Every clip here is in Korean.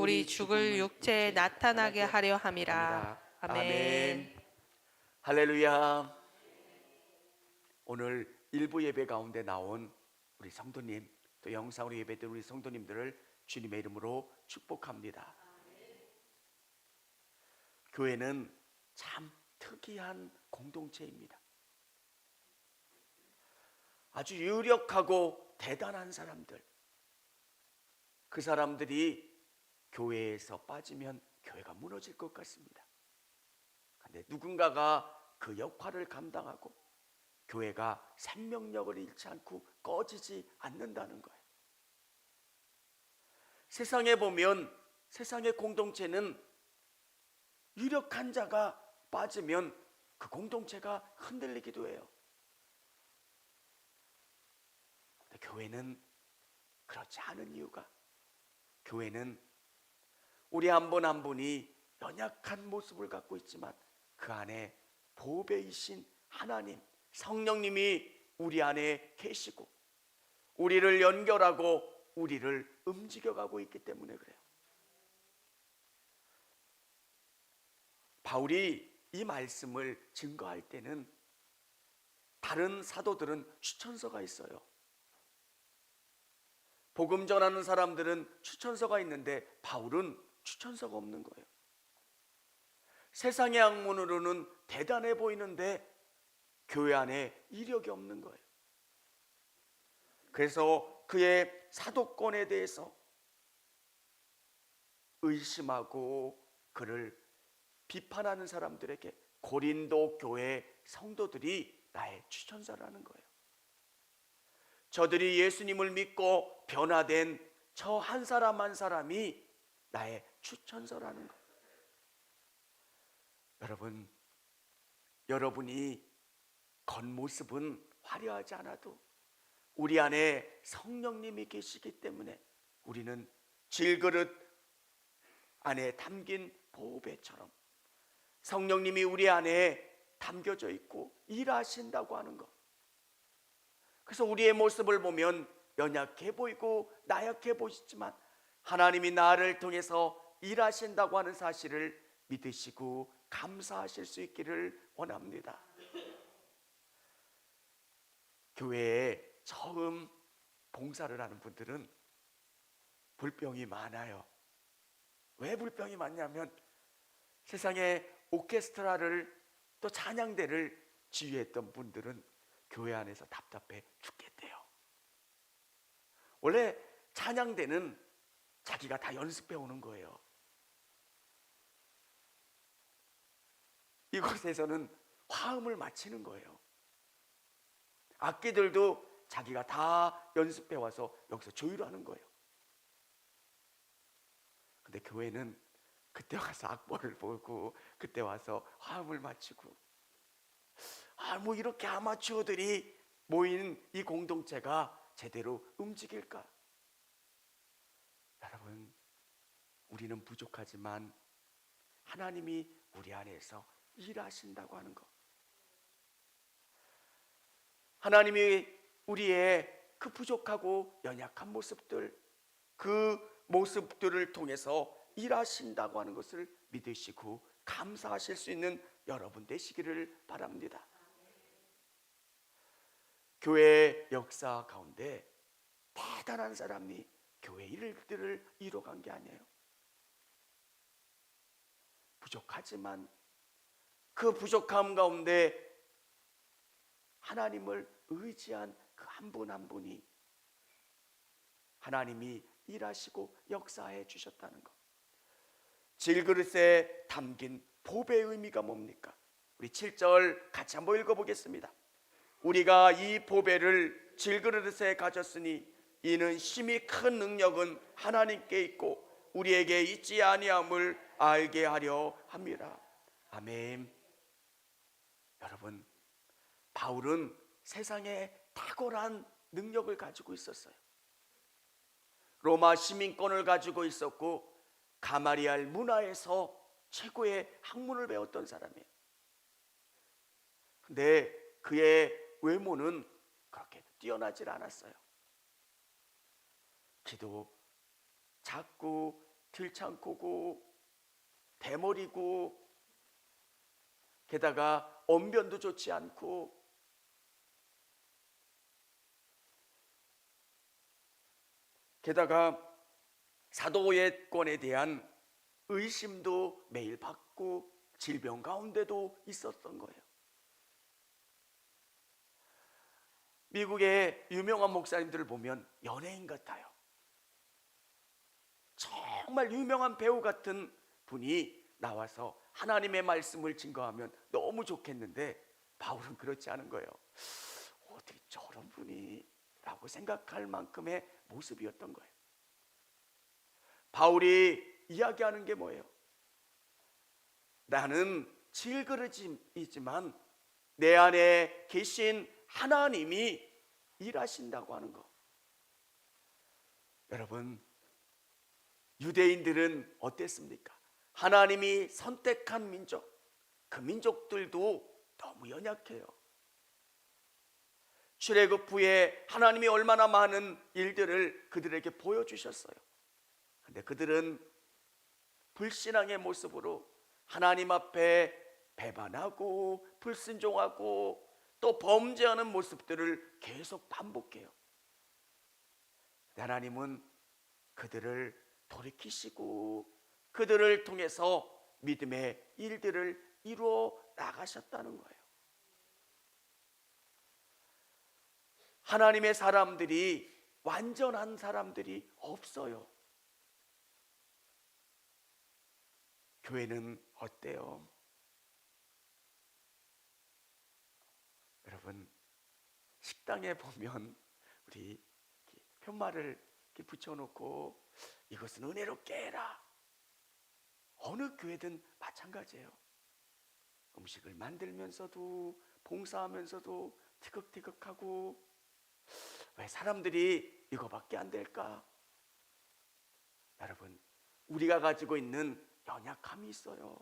우리 죽을 육체에 나타나게 하려 함이라. 아멘. 아멘. 할렐루야. 오늘 일부 예배 가운데 나온 우리 성도님, 또 영상으로 예배드린 우리 성도님들을 주님의 이름으로 축복합니다. 교회는 참 특이한 공동체입니다. 아주 유력하고 대단한 사람들, 그 사람들이 교회에서 빠지면 교회가 무너질 것 같습니다. 그런데 누군가가 그 역할을 감당하고 교회가 생명력을 잃지 않고 꺼지지 않는다는 거예요. 세상에 보면, 세상의 공동체는 유력한 자가 빠지면 그 공동체가 흔들리기도 해요. 근데 교회는 그렇지 않은 이유가, 교회는 우리 한 분 한 분이 연약한 모습을 갖고 있지만 그 안에 보배이신 하나님, 성령님이 우리 안에 계시고 우리를 연결하고 우리를 움직여가고 있기 때문에 그래요. 바울이 이 말씀을 증거할 때는 다른 사도들은 추천서가 있어요. 복음 전하는 사람들은 추천서가 있는데 바울은 추천서가 없는 거예요. 세상의 학문으로는 대단해 보이는데 교회 안에 이력이 없는 거예요. 그래서 그의 사도권에 대해서 의심하고 그를 비판하는 사람들에게 고린도 교회 성도들이 나의 추천서라는 거예요. 저들이 예수님을 믿고 변화된 저 한 사람 한 사람이 나의 추천서라는 거예요. 여러분, 여러분이 겉모습은 화려하지 않아도 우리 안에 성령님이 계시기 때문에 우리는 질그릇 안에 담긴 보배처럼 성령님이 우리 안에 담겨져 있고 일하신다고 하는 것. 그래서 우리의 모습을 보면 연약해 보이고 나약해 보이지만 하나님이 나를 통해서 일하신다고 하는 사실을 믿으시고 감사하실 수 있기를 원합니다. 교회에 처음 봉사를 하는 분들은 불평이 많아요. 왜 불평이 많냐면 세상에 오케스트라를 또 찬양대를 지휘했던 분들은 교회 안에서 답답해 죽겠대요. 원래 찬양대는 자기가 다 연습해 오는 거예요. 이곳에서는 화음을 맞히는 거예요. 악기들도 자기가 다 연습해 와서 여기서 조율하는 거예요. 근데 교회는 그때 와서 악보를 보고 그때 와서 화음을 맞추고 뭐 이렇게 아마추어들이 모인 이 공동체가 제대로 움직일까? 여러분, 우리는 부족하지만 하나님이 우리 안에서 일하신다고 하는 것. 하나님이 우리의 그 부족하고 연약한 모습들, 그 모습들을 통해서 일하신다고 하는 것을 믿으시고 감사하실 수 있는 여러분 되시기를 바랍니다. 교회의 역사 가운데 대단한 사람이 교회 일들을 이뤄간 게 아니에요. 부족하지만 그 부족함 가운데 하나님을 의지한 그 한 분 한 분이 하나님이 일하시고 역사해 주셨다는 것. 질그릇에 담긴 보배의 의미가 뭡니까? 우리 7절 같이 한번 읽어보겠습니다. 우리가 이 보배를 질그릇에 가졌으니 이는 심히 큰 능력은 하나님께 있고 우리에게 있지 아니함을 알게 하려 함이라. 아멘. 여러분, 바울은 세상에 탁월한 능력을 가지고 있었어요. 로마 시민권을 가지고 있었고 가마리알 문화에서 최고의 학문을 배웠던 사람이에요. 근데 그의 외모는 그렇게 뛰어나질 않았어요. 키도 작고 들창코고 대머리고 게다가 언변도 좋지 않고 게다가 사도예권에 대한 의심도 매일 받고 질병 가운데도 있었던 거예요. 미국의 유명한 목사님들을 보면 연예인 같아요. 정말 유명한 배우 같은 분이 나와서 하나님의 말씀을 증거하면 너무 좋겠는데 바울은 그렇지 않은 거예요. 어떻게 저런 분이 라고 생각할 만큼의 모습이었던 거예요. 바울이 이야기하는 게 뭐예요? 나는 질그릇이지만 내 안에 계신 하나님이 일하신다고 하는 거. 여러분, 유대인들은 어땠습니까? 하나님이 선택한 민족, 그 민족들도 너무 연약해요. 출애굽 후에 하나님이 얼마나 많은 일들을 그들에게 보여주셨어요. 근데 그들은 불신앙의 모습으로 하나님 앞에 배반하고 불순종하고 또 범죄하는 모습들을 계속 반복해요. 하나님은 그들을 돌이키시고 그들을 통해서 믿음의 일들을 이루어 나가셨다는 거예요. 하나님의 사람들이 완전한 사람들이 없어요. 교회는 어때요? 여러분, 식당에 보면 우리 편말을 이렇게 붙여놓고 이것은 은혜롭게 해라. 어느 교회든 마찬가지예요. 음식을 만들면서도 봉사하면서도 티격태격하고 왜 사람들이 이거밖에 안 될까? 여러분, 우리가 가지고 있는 연약함이 있어요.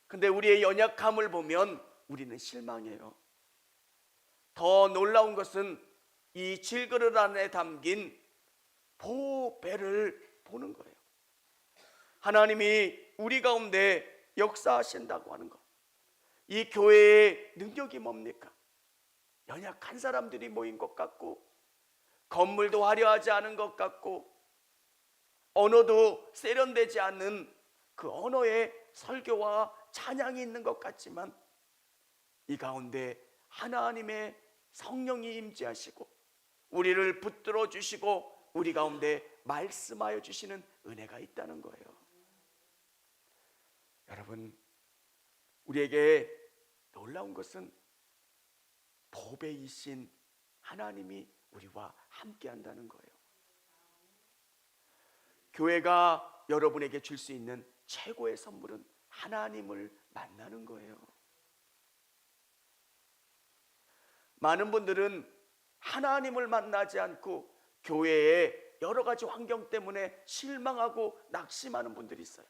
근데 우리의 연약함을 보면 우리는 실망해요. 더 놀라운 것은 이 질그릇 안에 담긴 보배를 보는 거예요. 하나님이 우리 가운데 역사하신다고 하는 것. 이 교회의 능력이 뭡니까? 연약한 사람들이 모인 것 같고 건물도 화려하지 않은 것 같고 언어도 세련되지 않는 그 언어의 설교와 찬양이 있는 것 같지만 이 가운데 하나님의 성령이 임재하시고 우리를 붙들어 주시고 우리 가운데 말씀하여 주시는 은혜가 있다는 거예요. 여러분, 우리에게 놀라운 것은 보배이신 하나님이 우리와 함께 한다는 거예요. 교회가 여러분에게 줄 수 있는 최고의 선물은 하나님을 만나는 거예요. 많은 분들은 하나님을 만나지 않고 교회의 여러 가지 환경 때문에 실망하고 낙심하는 분들이 있어요.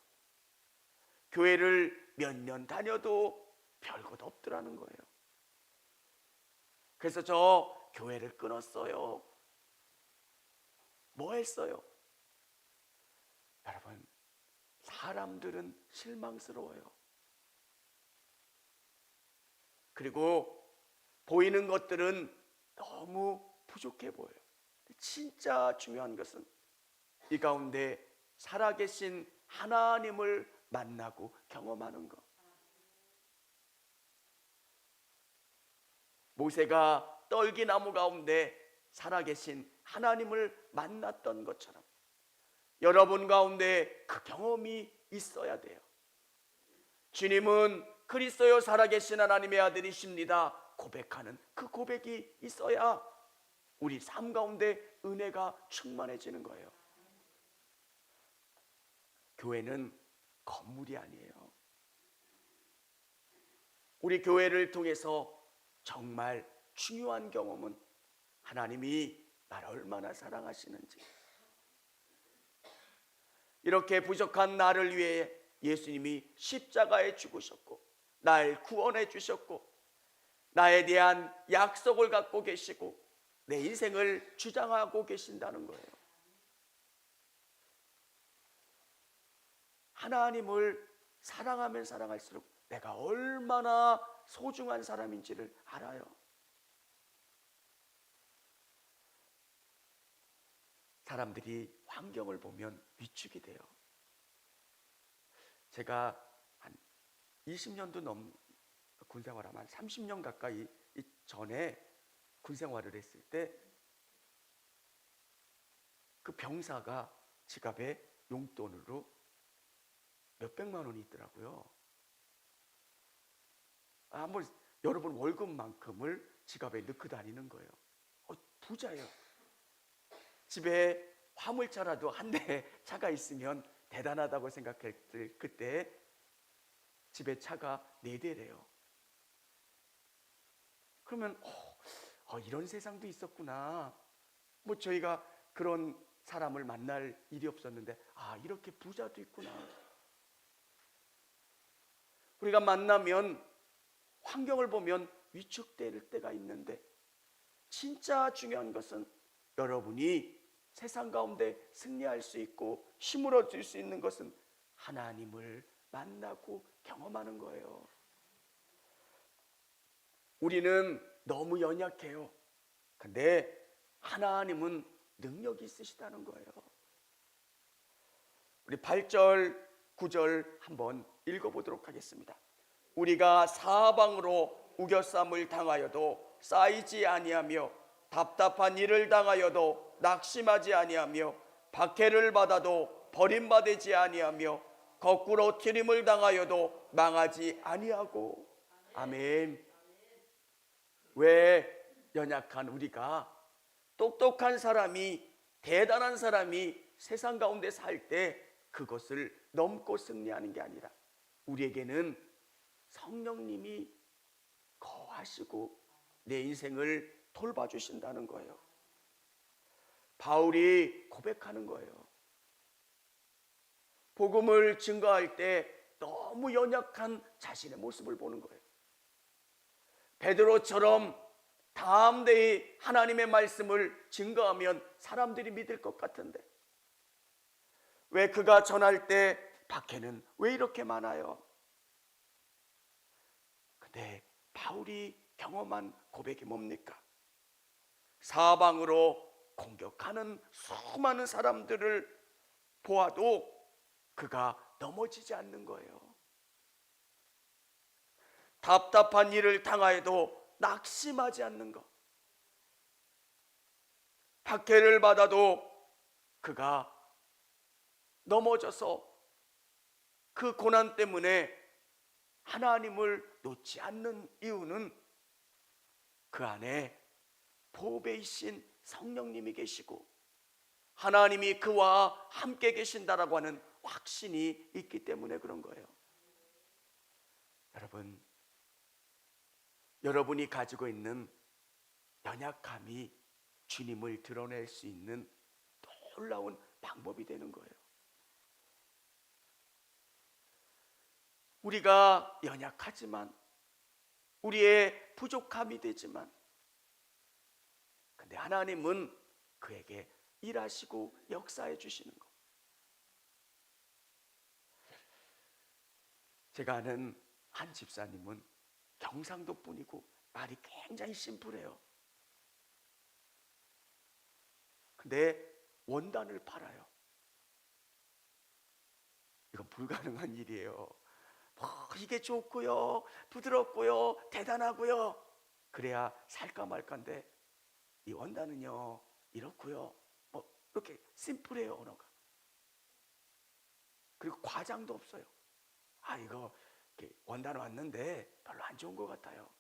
교회를 몇 년 다녀도 별것 없더라는 거예요. 그래서 저 교회를 끊었어요. 뭐 했어요? 여러분, 사람들은 실망스러워요. 그리고 보이는 것들은 너무 부족해 보여요. 진짜 중요한 것은 이 가운데 살아계신 하나님을 만나고 경험하는 것. 모세가 떨기나무 가운데 살아계신 하나님을 만났던 것처럼 여러분 가운데 그 경험이 있어야 돼요. 주님은 그리스도요 살아계신 하나님의 아들이십니다 고백하는 그 고백이 있어야 우리 삶 가운데 은혜가 충만해지는 거예요. 교회는 건물이 아니에요. 우리 교회를 통해서 정말 중요한 경험은 하나님이 나를 얼마나 사랑하시는지, 이렇게 부족한 나를 위해 예수님이 십자가에 죽으셨고 날 구원해 주셨고 나에 대한 약속을 갖고 계시고 내 인생을 주장하고 계신다는 거예요. 하나님을 사랑하면 사랑할수록 내가 얼마나 소중한 사람인지를 알아요. 사람들이 환경을 보면 위축이 돼요. 제가 한 20년도 넘 군생활하면 한 30년 가까이 전에 군생활을 했을 때 그 병사가 지갑에 용돈으로 몇백만 원이 있더라고요. 한번 여러분 월급만큼을 지갑에 넣고 다니는 거예요. 부자예요. 집에 화물차라도 한 대 차가 있으면 대단하다고 생각했을 그때 집에 차가 4대래요. 그러면 이런 세상도 있었구나. 뭐 저희가 그런 사람을 만날 일이 없었는데 이렇게 부자도 있구나. 우리가 만나면 환경을 보면 위축될 때가 있는데 진짜 중요한 것은 여러분이 세상 가운데 승리할 수 있고 힘을 얻을 수 있는 것은 하나님을 만나고 경험하는 거예요. 우리는 너무 연약해요. 근데 하나님은 능력이 있으시다는 거예요. 우리 8절, 9절 한번 읽어보도록 하겠습니다. 우리가 사방으로 우겨쌈을 당하여도 쌓이지 아니하며 답답한 일을 당하여도 낙심하지 아니하며 박해를 받아도 버림받지 아니하며 거꾸로 튀림을 당하여도 망하지 아니하고. 아멘. 왜 연약한 우리가 똑똑한 사람이 대단한 사람이 세상 가운데 살 때 그것을 넘고 승리하는 게 아니라 우리에게는 성령님이 거하시고 내 인생을 돌봐주신다는 거예요. 바울이 고백하는 거예요. 복음을 증거할 때 너무 연약한 자신의 모습을 보는 거예요. 베드로처럼 담대히 하나님의 말씀을 증거하면 사람들이 믿을 것 같은데 왜 그가 전할 때 박해는 왜 이렇게 많아요? 근데 바울이 경험한 고백이 뭡니까? 사방으로 공격하는 수많은 사람들을 보아도 그가 넘어지지 않는 거예요. 답답한 일을 당하여도 낙심하지 않는 것. 박해를 받아도 그가 넘어져서 그 고난 때문에 하나님을 놓지 않는 이유는 그 안에 보배이신 성령님이 계시고 하나님이 그와 함께 계신다라고 하는 확신이 있기 때문에 그런 거예요. 여러분이 가지고 있는 연약함이 주님을 드러낼 수 있는 놀라운 방법이 되는 거예요. 우리가 연약하지만 우리의 부족함이 되지만 근데 하나님은 그에게 일하시고 역사해 주시는 것. 제가 아는 한 집사님은 경상도 분이고 말이 굉장히 심플해요. 근데 원단을 팔아요. 이건 불가능한 일이에요. 이게 좋고요, 부드럽고요, 대단하고요. 그래야 살까 말까인데 이 원단은요 이렇고요. 이렇게 심플해요 언어가. 그리고 과장도 없어요. 이거 원단 왔는데 별로 안 좋은 것 같아요.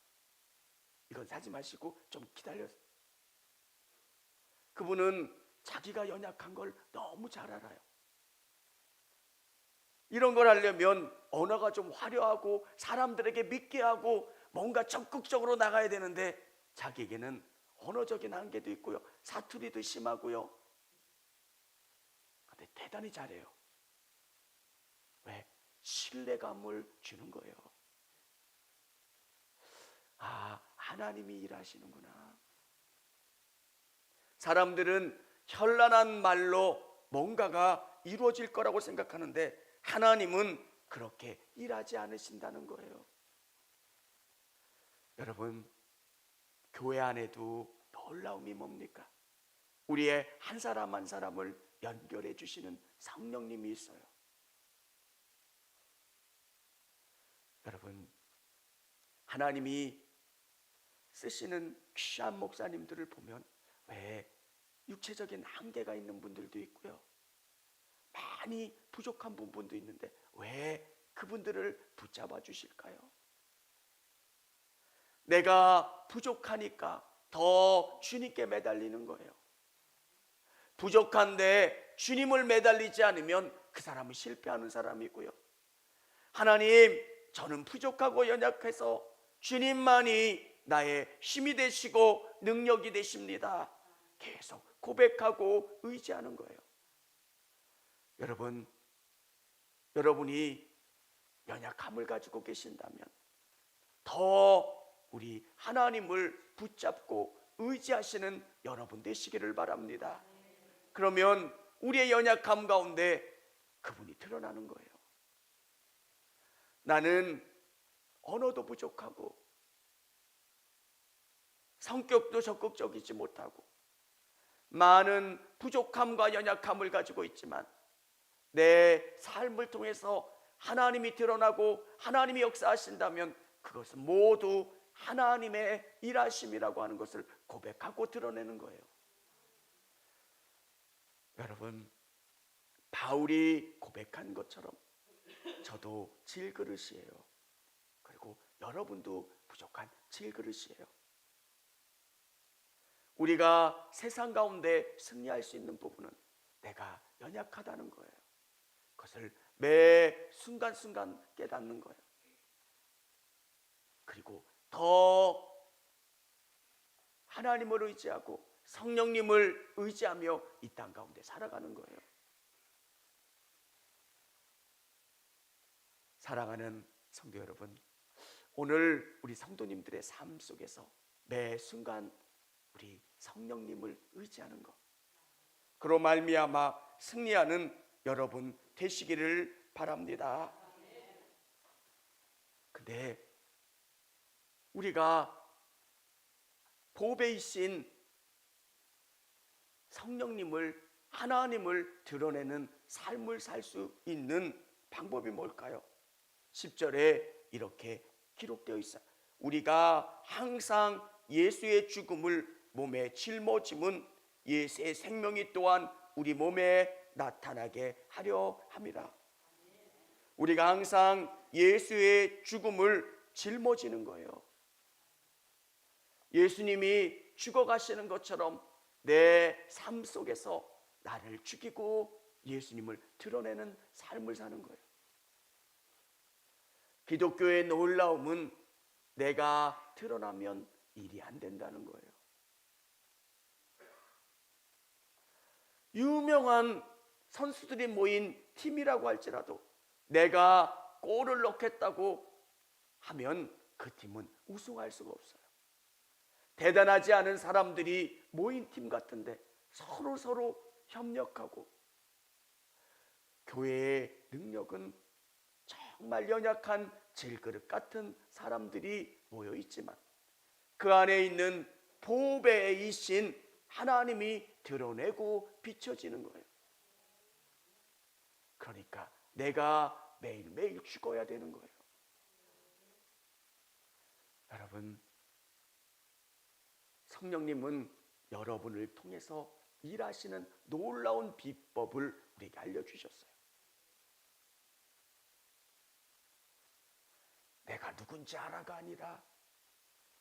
이건 사지 마시고 좀 기다려서. 그분은 자기가 연약한 걸 너무 잘 알아요. 이런 걸 하려면 언어가 좀 화려하고 사람들에게 믿게 하고 뭔가 적극적으로 나가야 되는데 자기에게는 언어적인 한계도 있고요, 사투리도 심하고요. 근데 대단히 잘해요. 왜? 신뢰감을 주는 거예요. 하나님이 일하시는구나. 사람들은 현란한 말로 뭔가가 이루어질 거라고 생각하는데 하나님은 그렇게 일하지 않으신다는 거예요. 여러분, 교회 안에도 놀라움이 뭡니까? 우리의 한 사람 한 사람을 연결해 주시는 성령님이 있어요. 여러분, 하나님이 쓰시는 귀한 목사님들을 보면 왜 육체적인 한계가 있는 분들도 있고요, 많이 부족한 부분도 있는데 왜 그분들을 붙잡아 주실까요? 내가 부족하니까 더 주님께 매달리는 거예요. 부족한데 주님을 매달리지 않으면 그 사람은 실패하는 사람이고요, 하나님, 저는 부족하고 연약해서 주님만이 나의 힘이 되시고 능력이 되십니다, 계속 고백하고 의지하는 거예요. 여러분, 여러분이 연약함을 가지고 계신다면 더 우리 하나님을 붙잡고 의지하시는 여러분 되시기를 바랍니다. 그러면 우리의 연약함 가운데 그분이 드러나는 거예요. 나는 언어도 부족하고 성격도 적극적이지 못하고 많은 부족함과 연약함을 가지고 있지만 내 삶을 통해서 하나님이 드러나고 하나님이 역사하신다면 그것은 모두 하나님의 일하심이라고 하는 것을 고백하고 드러내는 거예요. 여러분, 바울이 고백한 것처럼 저도 질그릇이에요. 그리고 여러분도 부족한 질그릇이에요. 우리가 세상 가운데 승리할 수 있는 부분은 내가 연약하다는 거예요. 그것을 매 순간순간 깨닫는 거예요. 그리고 더 하나님을 의지하고 성령님을 의지하며 이 땅 가운데 살아가는 거예요. 사랑하는 성도 여러분, 오늘 우리 성도님들의 삶 속에서 매 순간 우리 성령님을 의지하는 것, 그로 말미암아 승리하는 여러분 되시기를 바랍니다. 근데 우리가 보배이신 성령님을, 하나님을 드러내는 삶을 살 수 있는 방법이 뭘까요? 10절에 이렇게 기록되어 있어요. 우리가 항상 예수의 죽음을 몸에 짊어짐은 예수의 생명이 또한 우리 몸에 나타나게 하려 함이라. 우리가 항상 예수의 죽음을 짊어지는 거예요. 예수님이 죽어가시는 것처럼 내 삶 속에서 나를 죽이고 예수님을 드러내는 삶을 사는 거예요. 기독교의 놀라움은 내가 드러나면 일이 안 된다는 거예요. 유명한 선수들이 모인 팀이라고 할지라도 내가 골을 넣겠다고 하면 그 팀은 우승할 수가 없어요. 대단하지 않은 사람들이 모인 팀 같은데 서로 협력하고, 교회의 능력은 정말 연약한 질그릇 같은 사람들이 모여 있지만 그 안에 있는 보배이신 하나님이 드러내고 비춰지는 거예요. 그러니까 내가 매일매일 죽어야 되는 거예요. 여러분, 성령님은 여러분을 통해서 일하시는 놀라운 비법을 우리에게 알려주셨어요. 내가 누군지 알아가 아니라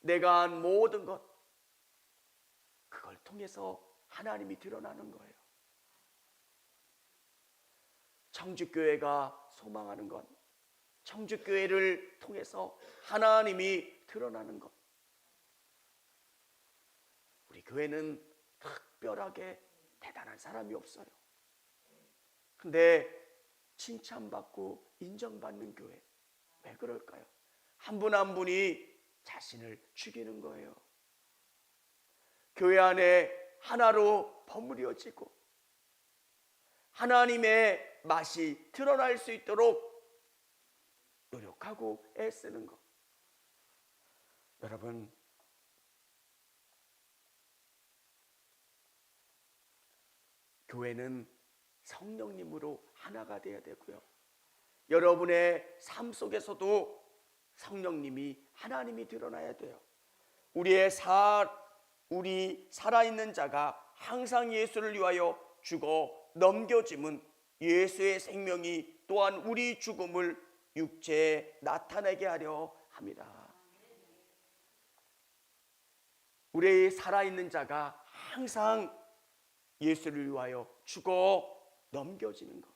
내가 한 모든 것, 그걸 통해서 하나님이 드러나는 거예요. 청주교회가 소망하는 것, 청주교회를 통해서 하나님이 드러나는 것. 우리 교회는 특별하게 대단한 사람이 없어요. 근데 칭찬받고 인정받는 교회, 왜 그럴까요? 한 분 한 분이 자신을 죽이는 거예요. 교회 안에 하나로 버무려지고 하나님의 맛이 드러날 수 있도록 노력하고 애쓰는 것. 여러분, 교회는 성령님으로 하나가 되어야 되고요. 여러분의 삶 속에서도 성령님이, 하나님이 드러나야 돼요. 우리 살아있는 자가 항상 예수를 위하여 죽어 넘겨짐은 예수의 생명이 또한 우리 죽음을 육체에 나타내게 하려 함이라. 우리 살아있는 자가 항상 예수를 위하여 죽어 넘겨지는 것.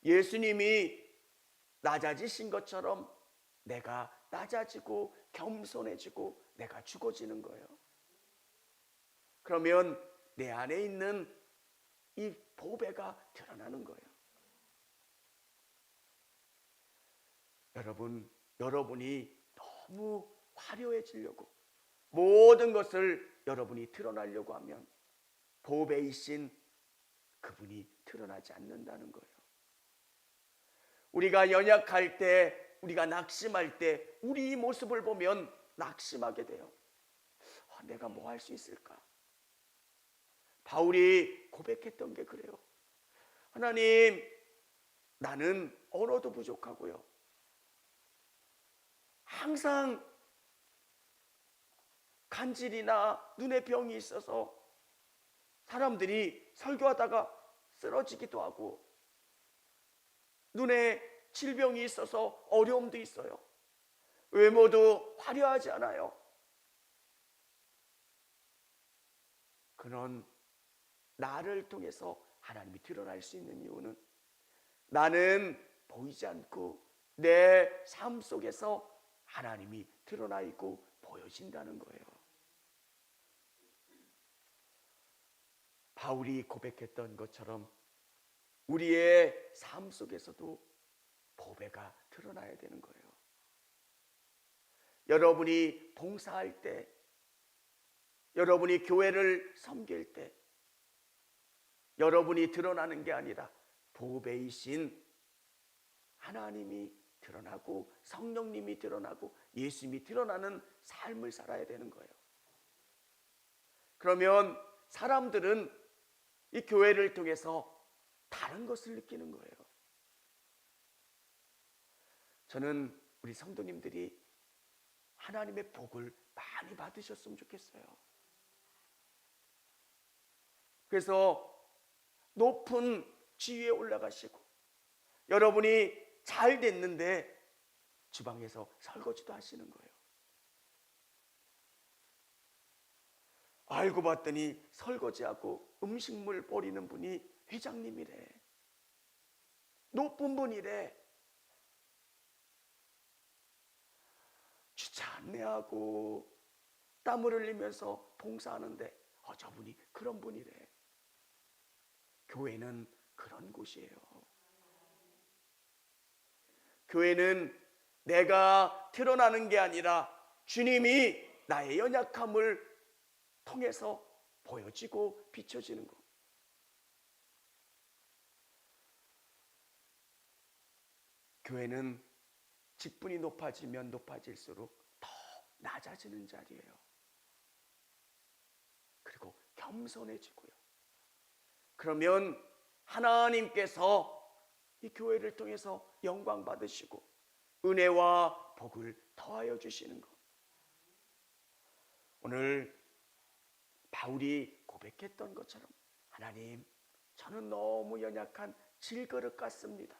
예수님이 낮아지신 것처럼 내가 낮아지고 겸손해지고 내가 죽어지는 거예요. 그러면 내 안에 있는 이 보배가 드러나는 거예요. 여러분이 너무 화려해지려고 모든 것을 여러분이 드러나려고 하면 보배이신 그분이 드러나지 않는다는 거예요. 우리가 연약할 때, 우리가 낙심할 때 우리 모습을 보면 낙심하게 돼요. 내가 뭐 할 수 있을까? 바울이 고백했던 게 그래요. 하나님, 나는 언어도 부족하고요. 항상 간질이나 눈에 병이 있어서 사람들이 설교하다가 쓰러지기도 하고, 눈에 질병이 있어서 어려움도 있어요. 외모도 화려하지 않아요. 그런 나를 통해서 하나님이 드러날 수 있는 이유는 나는 보이지 않고 내 삶 속에서 하나님이 드러나 있고 보여진다는 거예요. 바울이 고백했던 것처럼 우리의 삶 속에서도 보배가 드러나야 되는 거예요. 여러분이 봉사할 때, 여러분이 교회를 섬길 때 여러분이 드러나는 게 아니라 보배이신 하나님이 드러나고 성령님이 드러나고 예수님이 드러나는 삶을 살아야 되는 거예요. 그러면 사람들은 이 교회를 통해서 다른 것을 느끼는 거예요. 저는 우리 성도님들이 하나님의 복을 많이 받으셨으면 좋겠어요. 그래서 높은 지위에 올라가시고 여러분이 잘 됐는데 주방에서 설거지도 하시는 거예요. 알고 봤더니 설거지하고 음식물 버리는 분이 회장님이래. 높은 분이래. 주차 안내하고 땀을 흘리면서 봉사하는데 저분이 그런 분이래. 교회는 그런 곳이에요. 교회는 내가 드러나는 게 아니라 주님이 나의 연약함을 통해서 보여지고 비춰지는 것. 교회는 직분이 높아지면 높아질수록 더 낮아지는 자리예요. 그리고 겸손해지고요. 그러면 하나님께서 이 교회를 통해서 영광 받으시고 은혜와 복을 더하여 주시는 것. 오늘 바울이 고백했던 것처럼 하나님, 저는 너무 연약한 질그릇 같습니다.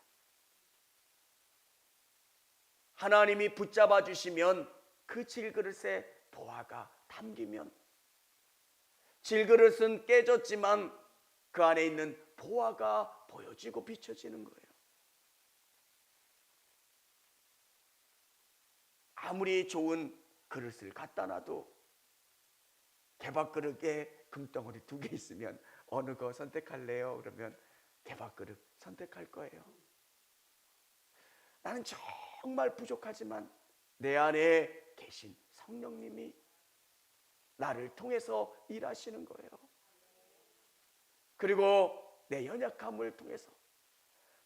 하나님이 붙잡아 주시면 그 질그릇에 보화가 담기면 질그릇은 깨졌지만 그 안에 있는 보화가 보여지고 비춰지는 거예요. 아무리 좋은 그릇을 갖다 놔도 개밥그릇에 금덩어리 2개 있으면 어느 거 선택할래요? 그러면 개밥그릇 선택할 거예요. 나는 정말 부족하지만 내 안에 계신 성령님이 나를 통해서 일하시는 거예요. 그리고 내 연약함을 통해서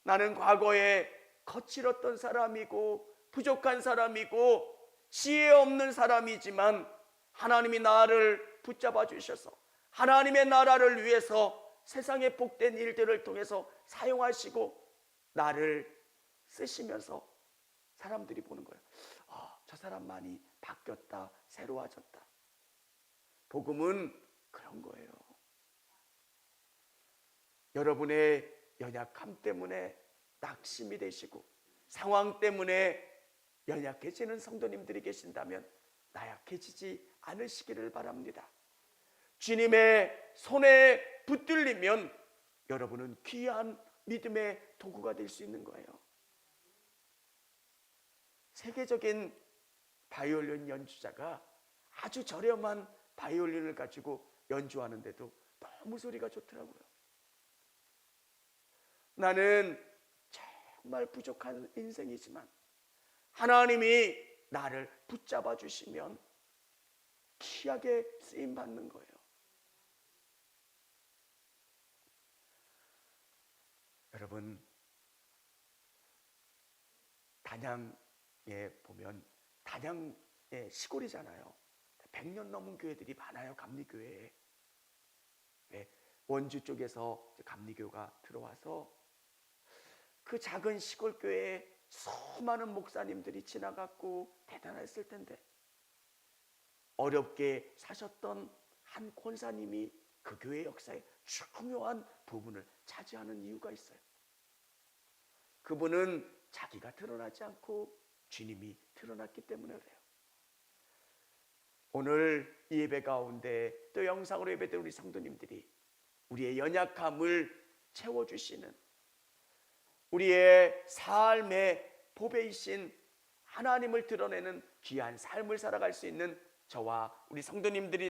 나는 과거에 거칠었던 사람이고 부족한 사람이고 지혜 없는 사람이지만 하나님이 나를 붙잡아 주셔서 하나님의 나라를 위해서 세상의 복된 일들을 통해서 사용하시고 나를 쓰시면서 사람들이 보는 거예요. 저 사람 많이 바뀌었다, 새로워졌다. 복음은 그런 거예요. 여러분의 연약함 때문에 낙심이 되시고 상황 때문에 연약해지는 성도님들이 계신다면 나약해지지 않으시기를 바랍니다. 주님의 손에 붙들리면 여러분은 귀한 믿음의 도구가 될 수 있는 거예요. 세계적인 바이올린 연주자가 아주 저렴한 바이올린을 가지고 연주하는데도 너무 소리가 좋더라고요. 나는 정말 부족한 인생이지만 하나님이 나를 붙잡아 주시면 귀하게 쓰임 받는 거예요. 여러분, 단양에 보면 단양의 시골이잖아요. 100년 넘은 교회들이 많아요. 감리교회에. 원주 쪽에서 감리교가 들어와서 그 작은 시골 교회에 수많은 목사님들이 지나갔고 대단했을 텐데 어렵게 사셨던 한 권사님이 그 교회 역사에 중요한 부분을 차지하는 이유가 있어요. 그분은 자기가 드러나지 않고 주님이 드러났기 때문에 그래요. 오늘 이 예배 가운데 또 영상으로 예배드린 우리 성도님들이 우리의 연약함을 채워주시는 우리의 삶의 보배이신 하나님을 드러내는 귀한 삶을 살아갈 수 있는 저와 우리 성도님들이